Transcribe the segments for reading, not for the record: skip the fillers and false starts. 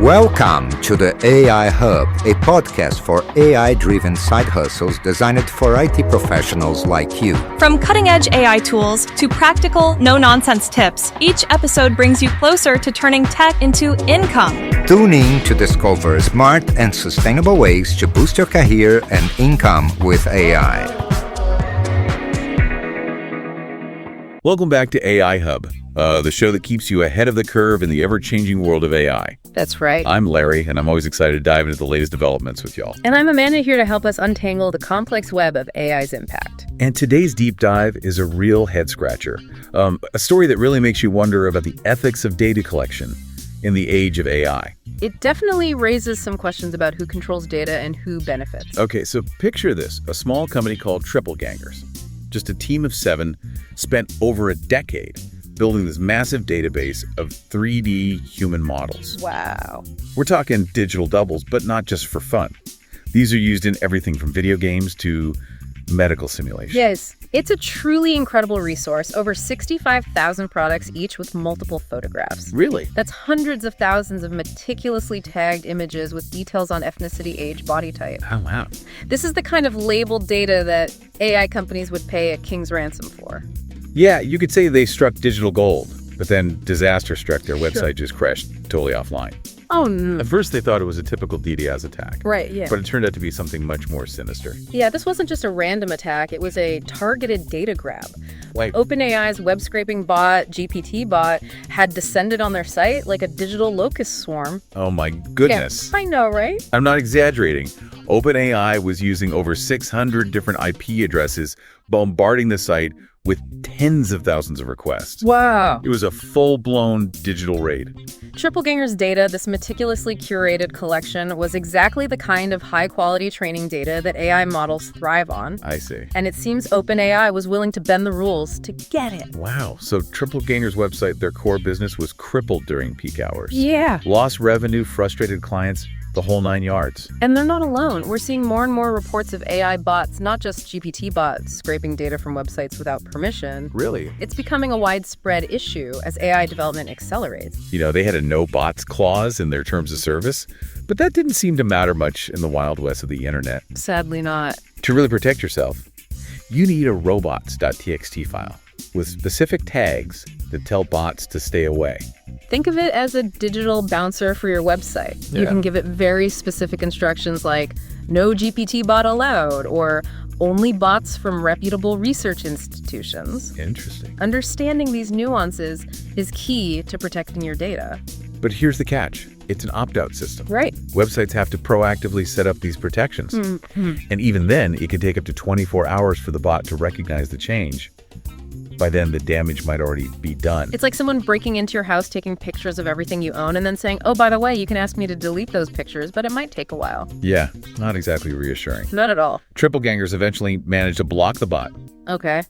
Welcome to the AI Hub, a podcast for AI-driven side hustles designed for IT professionals like you. From cutting-edge AI tools to practical, no-nonsense tips, each episode brings you closer to turning tech into income. Tune in to discover smart and sustainable ways to boost your career and income with AI. Welcome back to AI Hub, the show that keeps you ahead of the curve in the ever-changing world of AI. That's right. I'm Larry, and I'm always excited to dive into the latest developments with y'all. And I'm Amanda, here to help us untangle the complex web of AI's impact. And today's deep dive is a real head-scratcher, a story that really makes you wonder about the ethics of data collection in the age of AI. It definitely raises some questions about who controls data and who benefits. Okay, so picture this, a small company called Triple Gangers. Just a team of 7 spent over a decade building this massive database of 3D human models. Wow. We're talking digital doubles, but not just for fun. These are used in everything from video games to medical simulations. Yes, it's a truly incredible resource. Over 65,000 products, each with multiple photographs. Really? That's hundreds of thousands of meticulously tagged images with details on ethnicity, age, body type. Oh, wow. This is the kind of labeled data that AI companies would pay a king's ransom for. Yeah, you could say they struck digital gold, but then disaster struck. Their website just crashed totally offline. Oh, no. At first, they thought it was a typical DDoS attack. Right, yeah. But it turned out to be something much more sinister. Yeah, this wasn't just a random attack. It was a targeted data grab. Wait. OpenAI's web scraping bot, GPT bot, had descended on their site like a digital locust swarm. Oh, my goodness. Yeah, I know, right? I'm not exaggerating. OpenAI was using over 600 different IP addresses, bombarding the site with tens of thousands of requests. Wow. It was a full-blown digital raid. Triple Gangers data, this meticulously curated collection, was exactly the kind of high-quality training data that AI models thrive on. I see. And it seems OpenAI was willing to bend the rules to get it. Wow. So Triple Gangers' website, their core business was crippled during peak hours. Yeah. Lost revenue, frustrated clients, the whole 9 yards. And they're not alone. We're seeing more and more reports of AI bots, not just GPT bots, scraping data from websites without permission. Really? It's becoming a widespread issue as AI development accelerates. You know, they had a no bots clause in their terms of service, but that didn't seem to matter much in the Wild West of the internet. Sadly not. To really protect yourself, you need a robots.txt file with specific tags that tell bots to stay away. Think of it as a digital bouncer for your website. Yeah. You can give it very specific instructions like no GPT bot allowed or only bots from reputable research institutions. Interesting. Understanding these nuances is key to protecting your data. But here's the catch. It's an opt-out system. Right. Websites have to proactively set up these protections. And even then, it can take up to 24 hours for the bot to recognize the change. By then, the damage might already be done. It's like someone breaking into your house, taking pictures of everything you own, and then saying, oh, by the way, you can ask me to delete those pictures, but it might take a while. Yeah, not exactly reassuring. Not at all. Triple Gangers eventually managed to block the bot, Okay.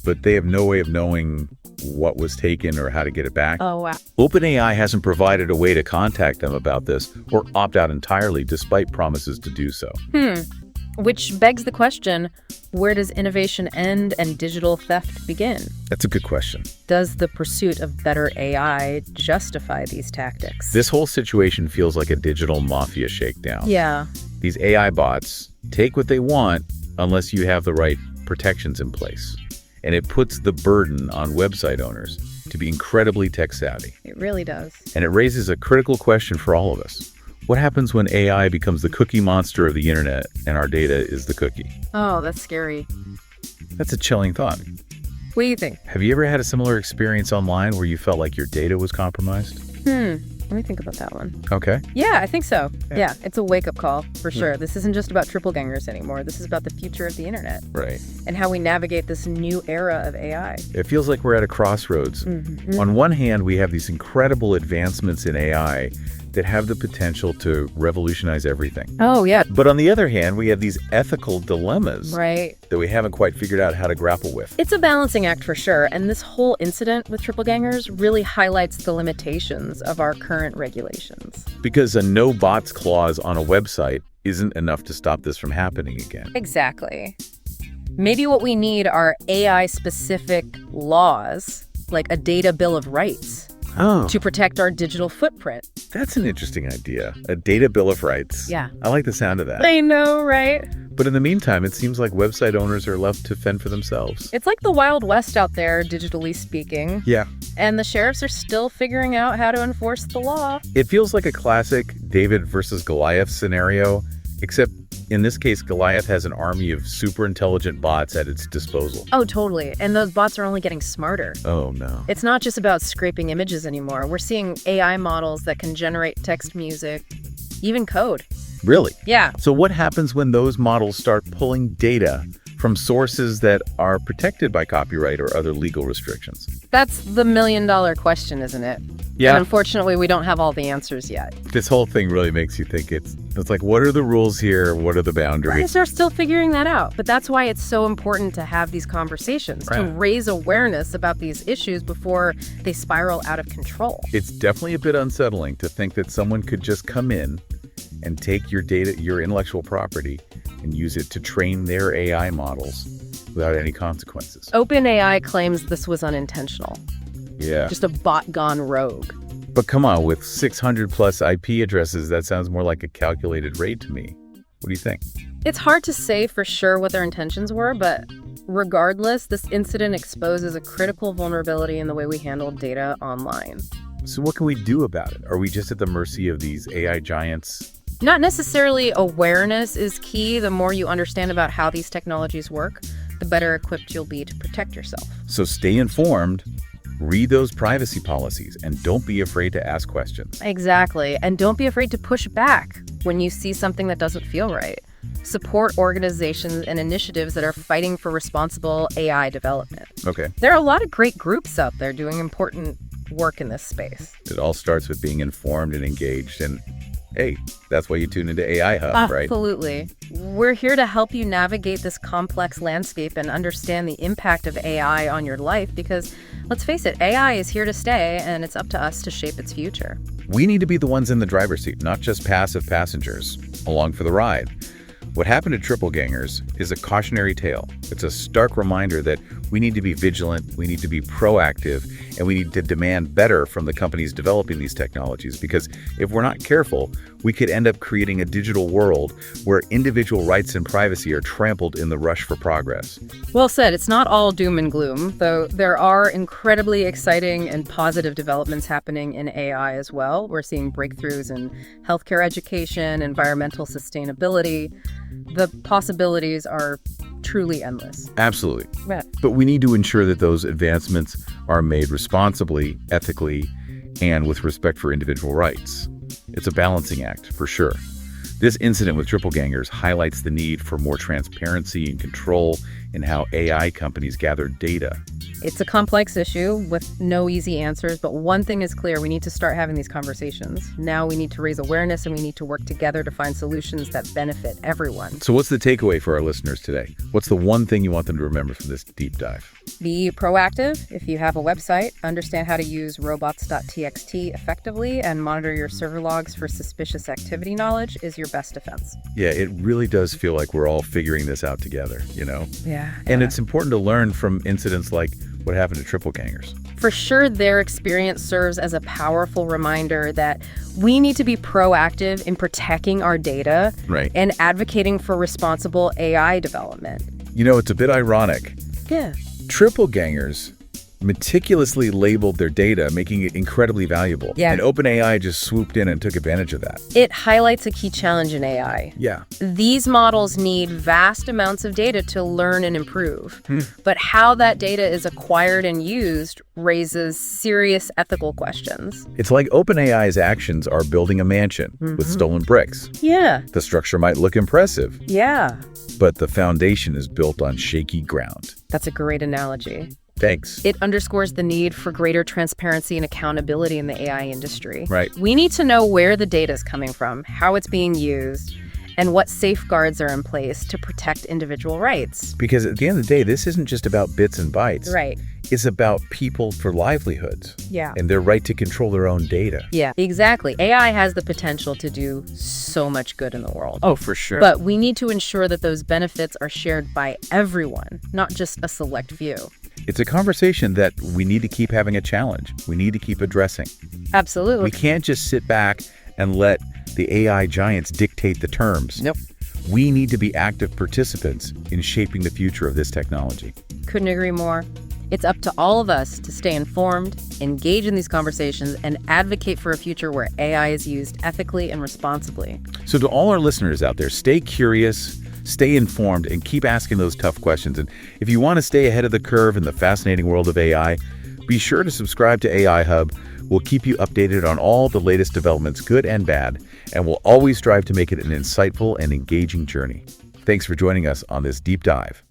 but they have no way of knowing what was taken or how to get it back. Oh, wow. OpenAI hasn't provided a way to contact them about this or opt out entirely despite promises to do so. Which begs the question, where does innovation end and digital theft begin? That's a good question. Does the pursuit of better AI justify these tactics? This whole situation feels like a digital mafia shakedown. Yeah. These AI bots take what they want unless you have the right protections in place. And it puts the burden on website owners to be incredibly tech savvy. It really does. And it raises a critical question for all of us. What happens when AI becomes the cookie monster of the internet and our data is the cookie? Oh, that's scary. That's a chilling thought. What do you think? Have you ever had a similar experience online where you felt like your data was compromised? Let me think about that one. Okay. Yeah, I think so. Yeah, it's a wake-up call, for sure. This isn't just about triple gangers anymore. This is about the future of the internet Right. and how we navigate this new era of AI. It feels like we're at a crossroads. On one hand, we have these incredible advancements in AI that have the potential to revolutionize everything. Oh, yeah. But on the other hand, we have these ethical dilemmas Right. that we haven't quite figured out how to grapple with. It's a balancing act for sure, and this whole incident with triple gangers really highlights the limitations of our current regulations. Because a no bots clause on a website isn't enough to stop this from happening again. Exactly. Maybe what we need are AI-specific laws, like a data bill of rights. to protect our digital footprint. That's an interesting idea. A data bill of rights. Yeah. I like the sound of that. I know, right? But in the meantime, it seems like website owners are left to fend for themselves. It's like the Wild West out there, digitally speaking. Yeah. And the sheriffs are still figuring out how to enforce the law. It feels like a classic David versus Goliath scenario, except in this case, Goliath has an army of super intelligent bots at its disposal. Oh, totally. And those bots are only getting smarter. Oh, no. It's not just about scraping images anymore. We're seeing AI models that can generate text, music, even code. Really? Yeah. So what happens when those models start pulling data from sources that are protected by copyright or other legal restrictions? That's the million-dollar question, isn't it? Yeah. And unfortunately, we don't have all the answers yet. This whole thing really makes you think it's like, what are the rules here? What are the boundaries? They're still figuring that out. But that's why it's so important to have these conversations, to raise awareness about these issues before they spiral out of control. It's definitely a bit unsettling to think that someone could just come in and take your data, your intellectual property, and use it to train their AI models without any consequences. OpenAI claims this was unintentional. Yeah. Just a bot gone rogue. But come on, with 600 plus IP addresses, that sounds more like a calculated raid to me. What do you think? It's hard to say for sure what their intentions were, but regardless, this incident exposes a critical vulnerability in the way we handle data online. So what can we do about it? Are we just at the mercy of these AI giants? Not necessarily. Awareness is key. The more you understand about how these technologies work, the better equipped you'll be to protect yourself. So stay informed, read those privacy policies, and don't be afraid to ask questions. Exactly. And don't be afraid to push back when you see something that doesn't feel right. Support organizations and initiatives that are fighting for responsible AI development. Okay. There are a lot of great groups out there doing important work in this space. It all starts with being informed and engaged, and hey, that's why you tune into AI Hub, right? Absolutely. We're here to help you navigate this complex landscape and understand the impact of AI on your life because, let's face it, AI is here to stay and it's up to us to shape its future. We need to be the ones in the driver's seat, not just passive passengers along for the ride. What happened to Triple Gangers is a cautionary tale. It's a stark reminder that we need to be vigilant, we need to be proactive, and we need to demand better from the companies developing these technologies, because if we're not careful, we could end up creating a digital world where individual rights and privacy are trampled in the rush for progress. Well said. It's not all doom and gloom, though there are incredibly exciting and positive developments happening in AI as well. We're seeing breakthroughs in healthcare education, environmental sustainability. The possibilities are truly endless. Absolutely. Yeah. But we need to ensure that those advancements are made responsibly, ethically, and with respect for individual rights. It's a balancing act, for sure. This incident with Triple Gangers highlights the need for more transparency and control in how AI companies gather data. It's a complex issue with no easy answers, but one thing is clear. We need to start having these conversations. Now we need to raise awareness and we need to work together to find solutions that benefit everyone. So what's the takeaway for our listeners today? What's the one thing you want them to remember from this deep dive? Be proactive. If you have a website, understand how to use robots.txt effectively and monitor your server logs for suspicious activity knowledge is your best defense. Yeah, it really does feel like we're all figuring this out together, you know? Yeah. And it's important to learn from incidents like what happened to Triple Gangers. For sure, their experience serves as a powerful reminder that we need to be proactive in protecting our data and advocating for responsible AI development. You know, it's a bit ironic. Yeah. Triple Gangers meticulously labeled their data, making it incredibly valuable. Yeah. And OpenAI just swooped in and took advantage of that. It highlights a key challenge in AI. Yeah. These models need vast amounts of data to learn and improve. But how that data is acquired and used raises serious ethical questions. It's like OpenAI's actions are building a mansion with stolen bricks. Yeah. The structure might look impressive, Yeah. but the foundation is built on shaky ground. That's a great analogy. Thanks. It underscores the need for greater transparency and accountability in the AI industry. Right. We need to know where the data is coming from, how it's being used, and what safeguards are in place to protect individual rights. Because at the end of the day, this isn't just about bits and bytes. Right. It's about people for livelihoods. Yeah. And their right to control their own data. Yeah, exactly. AI has the potential to do so much good in the world. Oh, for sure. But we need to ensure that those benefits are shared by everyone, not just a select few. It's a conversation that we need to keep having a challenge. We need to keep addressing. Absolutely. We can't just sit back and let the AI giants dictate the terms. Nope. We need to be active participants in shaping the future of this technology. Couldn't agree more. It's up to all of us to stay informed, engage in these conversations, and advocate for a future where AI is used ethically and responsibly. So to all our listeners out there, stay curious, stay informed, and keep asking those tough questions. And if you want to stay ahead of the curve in the fascinating world of AI, be sure to subscribe to AI Hub. We'll keep you updated on all the latest developments, good and bad, and we'll always strive to make it an insightful and engaging journey. Thanks for joining us on this deep dive.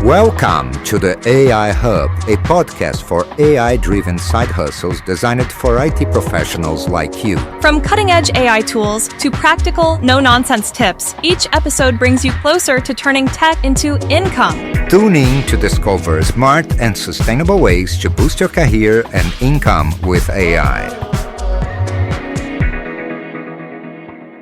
Welcome to the AI Hub, a podcast for AI-driven side hustles designed for IT professionals like you. From cutting-edge AI tools to practical, no-nonsense tips, each episode brings you closer to turning tech into income. Tune in to discover smart and sustainable ways to boost your career and income with AI.